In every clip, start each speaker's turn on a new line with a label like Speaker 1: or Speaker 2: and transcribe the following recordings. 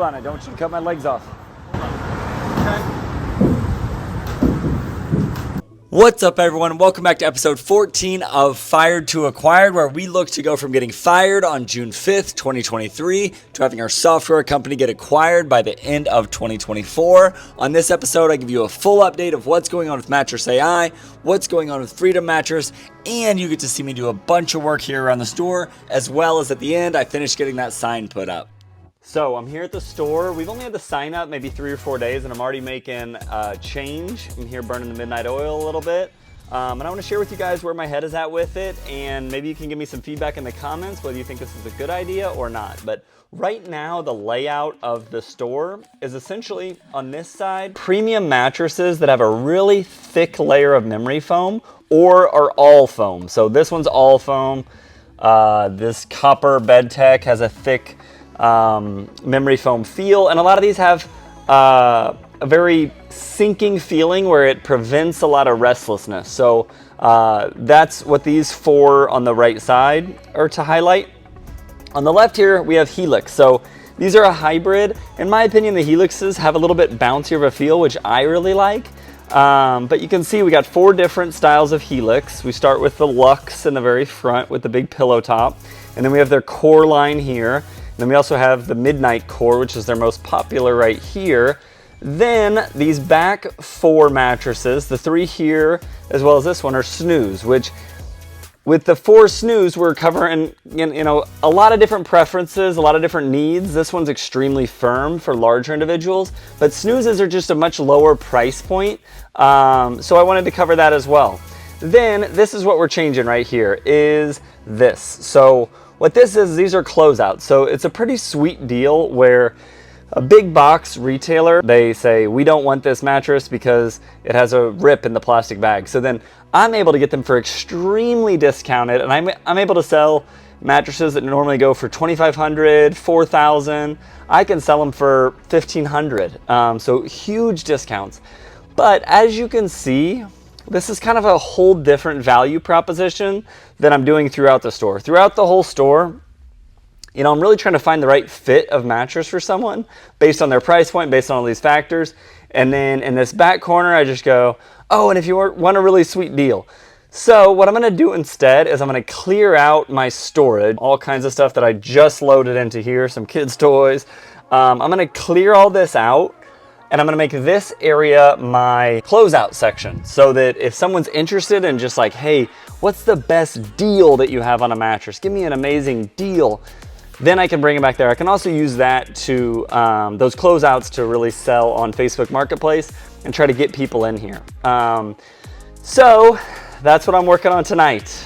Speaker 1: on, I don't want you to cut my legs off. What's up, everyone? Welcome back to episode 14 of Fired to Acquired, where we look to go from getting fired on June 5th, 2023 to having our software company get acquired by the end of 2024. On this episode, I give you a full update of what's going on with MattressAI, what's going on with Freedom Mattress, and you get to see me do a bunch of work here around the store, as well as at the end, I finished getting that sign put up. So I'm here at the store. We've only had the sign up maybe 3 or 4 days, and I'm already making change. I'm here burning the midnight oil a little bit. And I want to share with you guys where my head is at with it, and maybe you can give me some feedback in the comments whether you think this is a good idea or not. But right now, the layout of the store is essentially, on this side, premium mattresses that have a really thick layer of memory foam or are all foam. So this one's all foam. This copper bed tech has a thick memory foam feel, and a lot of these have a very sinking feeling where it prevents a lot of restlessness. So that's what these four on the right side are to highlight. On the left here we have Helix. So these are a hybrid. In my opinion, the Helixes have a little bit bouncier of a feel, which I really like. But you can see we got 4 different styles of Helix. We start with the Luxe in the very front with the big pillow top, and then we have their core line here. Then we also have the Midnight Core, which is their most popular right here. Then these back 4 mattresses, the 3 here as well as this one, are Snooze, which with the 4 Snooze, we're covering a lot of different preferences, a lot of different needs. This one's extremely firm for larger individuals, but Snoozes are just a much lower price point. So I wanted to cover that as well. Then this is what we're changing right here, is this. So what this is, these are closeouts. So it's a pretty sweet deal where a big box retailer, they say, we don't want this mattress because it has a rip in the plastic bag. So then I'm able to get them for extremely discounted, and I'm able to sell mattresses that normally go for $2,500, $4,000. I can sell them for $1,500. So huge discounts. But as you can see, this is kind of a whole different value proposition that I'm doing throughout the store. Throughout the whole store, I'm really trying to find the right fit of mattress for someone based on their price point, based on all these factors. And then in this back corner, I just go, oh, and if you want a really sweet deal. So what I'm going to do instead is I'm going to clear out my storage, all kinds of stuff that I just loaded into here, some kids' toys. I'm going to clear all this out. And I'm gonna make this area my closeout section so that if someone's interested in just like, hey, what's the best deal that you have on a mattress? Give me an amazing deal. Then I can bring it back there. I can also use that to, those closeouts to really sell on Facebook Marketplace and try to get people in here. So that's what I'm working on tonight.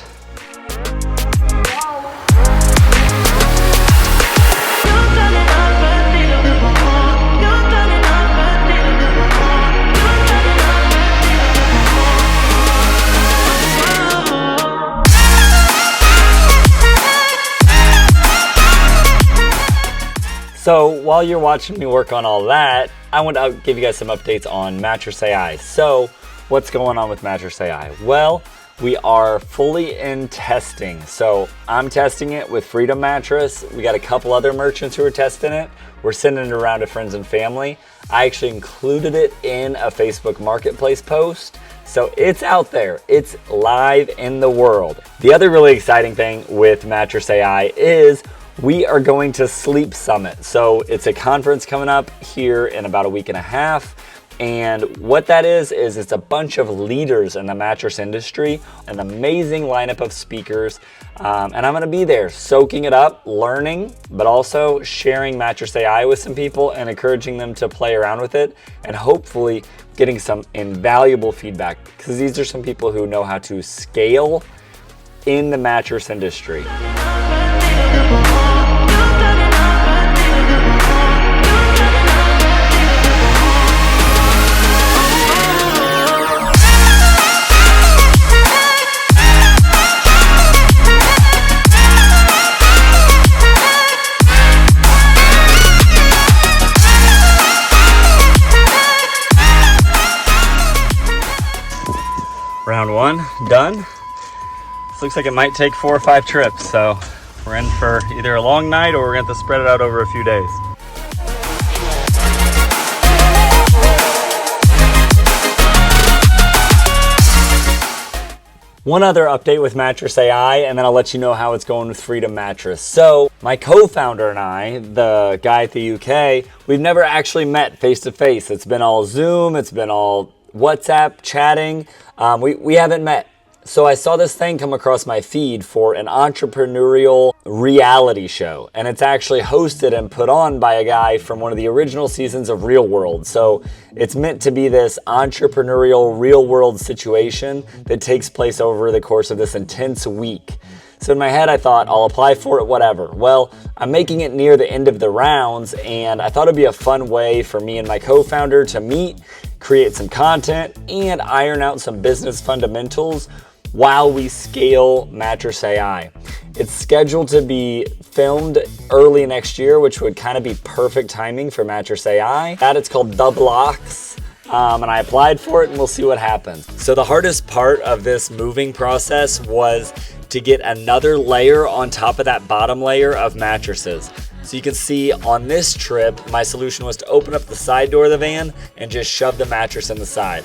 Speaker 1: So while you're watching me work on all that, I want to give you guys some updates on MattressAI. So what's going on with MattressAI? Well, we are fully in testing. So I'm testing it with Freedom Mattress. We got a couple other merchants who are testing it. We're sending it around to friends and family. I actually included it in a Facebook Marketplace post. So it's out there. It's live in the world. The other really exciting thing with MattressAI is we are going to Sleep Summit. So it's a conference coming up here in about a week and a half. And what that is it's a bunch of leaders in the mattress industry, an amazing lineup of speakers. And I'm gonna be there soaking it up, learning, but also sharing MattressAI with some people and encouraging them to play around with it and hopefully getting some invaluable feedback, because these are some people who know how to scale in the mattress industry. Round 1 done. This looks like it might take 4 or 5 trips, so we're in for either a long night or we're going to have to spread it out over a few days. One other update with MattressAI, and then I'll let you know how it's going with Freedom Mattress. So my co-founder and I, the guy at the UK, we've never actually met face to face. It's been all Zoom, it's been all WhatsApp chatting. We haven't met. So I saw this thing come across my feed for an entrepreneurial reality show, and it's actually hosted and put on by a guy from one of the original seasons of Real World. So it's meant to be this entrepreneurial real world situation that takes place over the course of this intense week. So in my head, I thought, I'll apply for it, whatever. Well, I'm making it near the end of the rounds, and I thought it'd be a fun way for me and my co-founder to meet, create some content, and iron out some business fundamentals while we scale MattressAI. It's scheduled to be filmed early next year, which would kind of be perfect timing for MattressAI. That it's called The Blocks, and I applied for it, and we'll see what happens. So the hardest part of this moving process was to get another layer on top of that bottom layer of mattresses. So you can see on this trip, my solution was to open up the side door of the van and just shove the mattress in the side.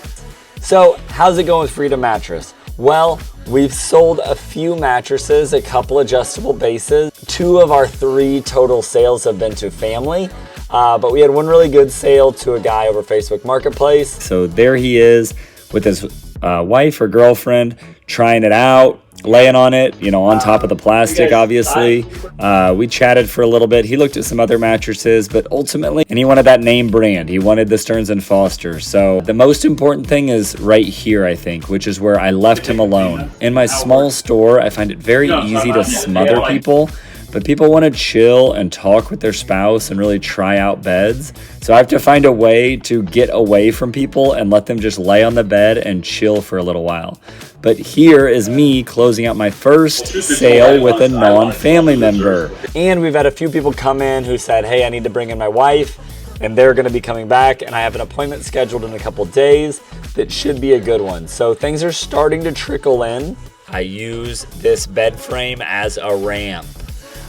Speaker 1: So how's it going with Freedom Mattress? Well, we've sold a few mattresses, a couple adjustable bases. 2 of our 3 total sales have been to family, but we had one really good sale to a guy over Facebook Marketplace. So there he is with his wife or girlfriend trying it out, laying on it, on top of the plastic, obviously. We chatted for a little bit. He looked at some other mattresses, but ultimately, and he wanted that name brand. He wanted the Stearns & Foster. So the most important thing is right here, I think, which is where I left him alone. In my small store, I find it very easy to smother people, but people want to chill and talk with their spouse and really try out beds. So I have to find a way to get away from people and let them just lay on the bed and chill for a little while. But here is me closing out my first sale with a non-family member. And we've had a few people come in who said, hey, I need to bring in my wife, and they're gonna be coming back, and I have an appointment scheduled in a couple days that should be a good one. So things are starting to trickle in. I use this bed frame as a ramp.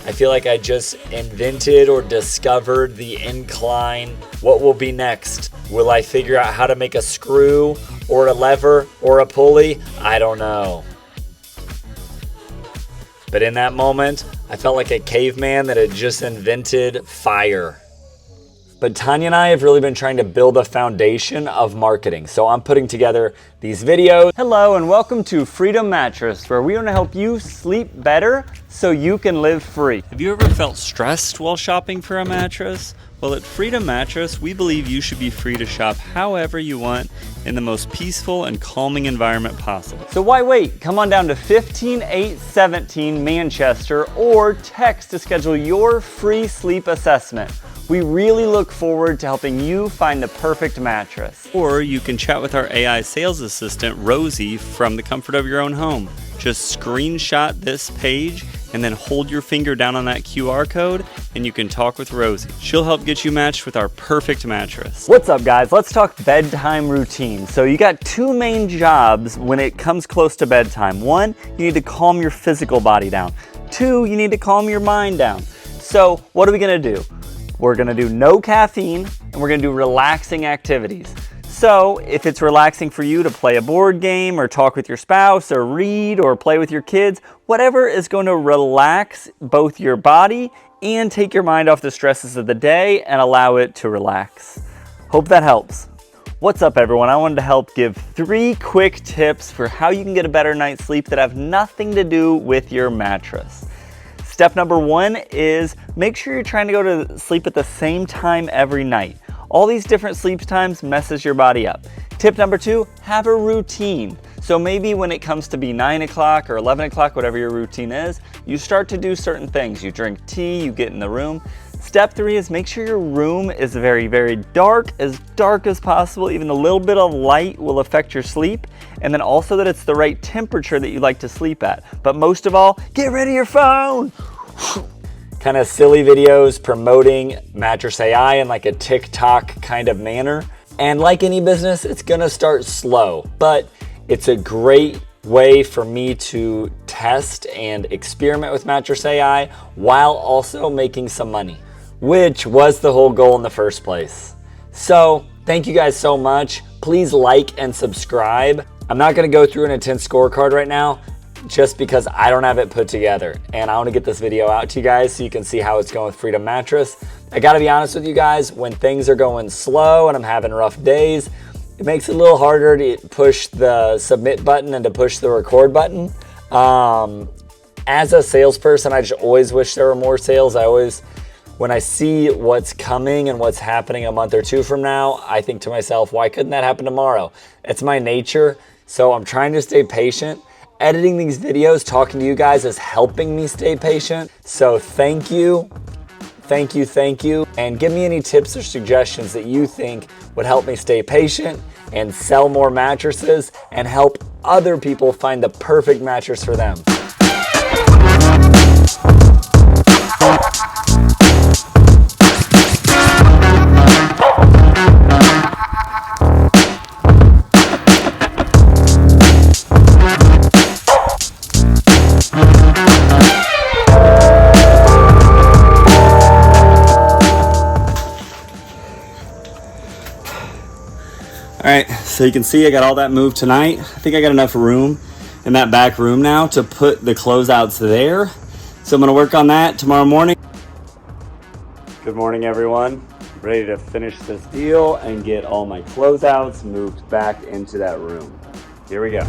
Speaker 1: I feel like I just invented or discovered the incline. What will be next? Will I figure out how to make a screw or a lever or a pulley? I don't know. But in that moment, I felt like a caveman that had just invented fire. But Tanya and I have really been trying to build a foundation of marketing. So I'm putting together these videos. Hello and welcome to Freedom Mattress, where we want to help you sleep better so you can live free.
Speaker 2: Have you ever felt stressed while shopping for a mattress? Well, at Freedom Mattress, we believe you should be free to shop however you want in the most peaceful and calming environment possible.
Speaker 1: So why wait? Come on down to 15817 Manchester or text to schedule your free sleep assessment. We really look forward to helping you find the perfect mattress.
Speaker 2: Or you can chat with our AI sales assistant, Rosie, from the comfort of your own home. Just screenshot this page and then hold your finger down on that QR code and you can talk with Rosie. She'll help get you matched with our perfect mattress.
Speaker 1: What's up, guys? Let's talk bedtime routine. So you got 2 main jobs when it comes close to bedtime. 1, you need to calm your physical body down. 2, you need to calm your mind down. So what are we gonna do? We're gonna do no caffeine and we're gonna do relaxing activities. So if it's relaxing for you to play a board game or talk with your spouse or read or play with your kids, whatever is going to relax both your body and take your mind off the stresses of the day and allow it to relax. Hope that helps. What's up, everyone? I wanted to help give 3 quick tips for how you can get a better night's sleep that have nothing to do with your mattress. Step number 1 is make sure you're trying to go to sleep at the same time every night. All these different sleep times messes your body up. Tip number 2, have a routine. So maybe when it comes to be 9 o'clock or 11 o'clock, whatever your routine is, you start to do certain things. You drink tea, you get in the room. Step 3 is make sure your room is very, very dark as possible. Even a little bit of light will affect your sleep. And then also that it's the right temperature that you like to sleep at. But most of all, get rid of your phone. Kind of silly videos promoting MattressAI in like a TikTok kind of manner. And like any business, it's gonna start slow, but it's a great way for me to test and experiment with MattressAI while also making some money, which was the whole goal in the first place. So thank you guys so much. Please like and subscribe. I'm not gonna go through an intense scorecard right now just because I don't have it put together. And I wanna get this video out to you guys so you can see how it's going with Freedom Mattress. I gotta be honest with you guys, when things are going slow and I'm having rough days, it makes it a little harder to push the submit button and to push the record button. As a salesperson, I just always wish there were more sales. When I see what's coming and what's happening a month or two from now, I think to myself, why couldn't that happen tomorrow? It's my nature, so I'm trying to stay patient. Editing these videos, talking to you guys is helping me stay patient. So thank you. Thank you. And give me any tips or suggestions that you think would help me stay patient and sell more mattresses and help other people find the perfect mattress for them.
Speaker 2: All right, so you can see I got all that moved tonight. I think I got enough room in that back room now to put the closeouts there. So I'm gonna work on that tomorrow morning. Good morning, everyone. Ready to finish this deal and get all my closeouts moved back into that room. Here we go.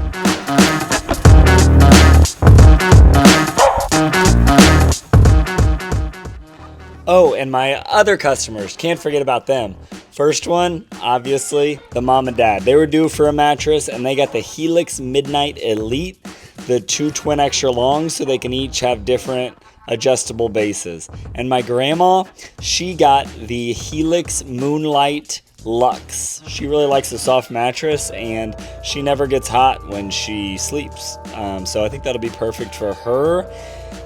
Speaker 1: Oh, and my other customers, can't forget about them. First one, obviously, the mom and dad. They were due for a mattress and they got the Helix Midnight Elite, the 2 twin extra longs so they can each have different adjustable bases. And my grandma, she got the Helix Moonlight Luxe. She really likes a soft mattress and she never gets hot when she sleeps. So I think that'll be perfect for her.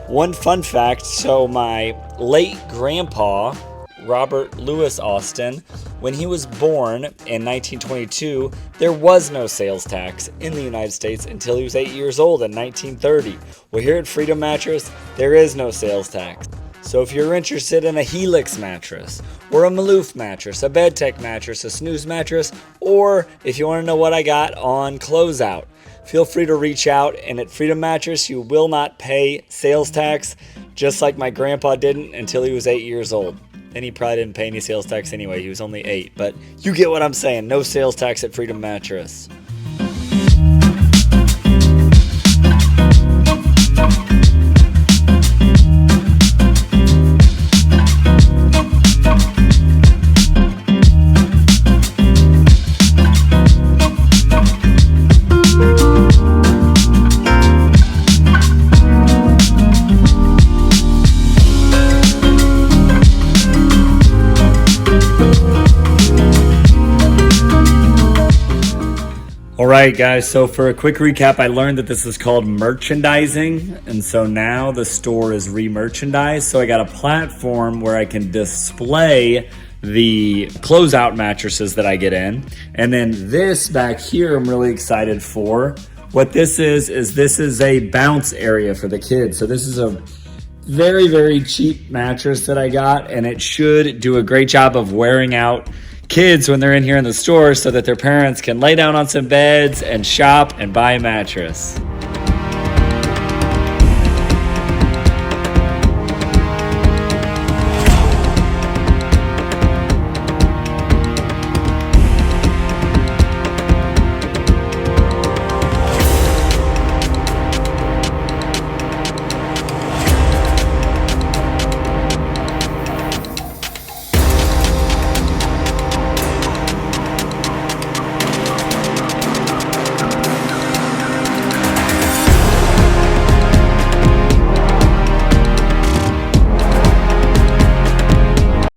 Speaker 1: One fun fact, so my late grandpa, Robert Louis Austin, when he was born in 1922, there was no sales tax in the United States until he was 8 years old in 1930. Well, here at Freedom Mattress, there is no sales tax. So if you're interested in a Helix mattress, or a Maloof mattress, a BedTech mattress, a snooze mattress, or if you want to know what I got on closeout, feel free to reach out. And at Freedom Mattress, you will not pay sales tax, just like my grandpa didn't until he was 8 years old. Then he probably didn't pay any sales tax anyway. He was only 8. But you get what I'm saying. No sales tax at Freedom Mattress. Alright guys, so for a quick recap, I learned that this is called merchandising, and so now the store is re-merchandised. So I got a platform where I can display the closeout mattresses that I get in. And then this back here I'm really excited for. What this is this is a bounce area for the kids. So this is a very, very cheap mattress that I got, and it should do a great job of wearing out kids when they're in here in the store so that their parents can lay down on some beds and shop and buy a mattress.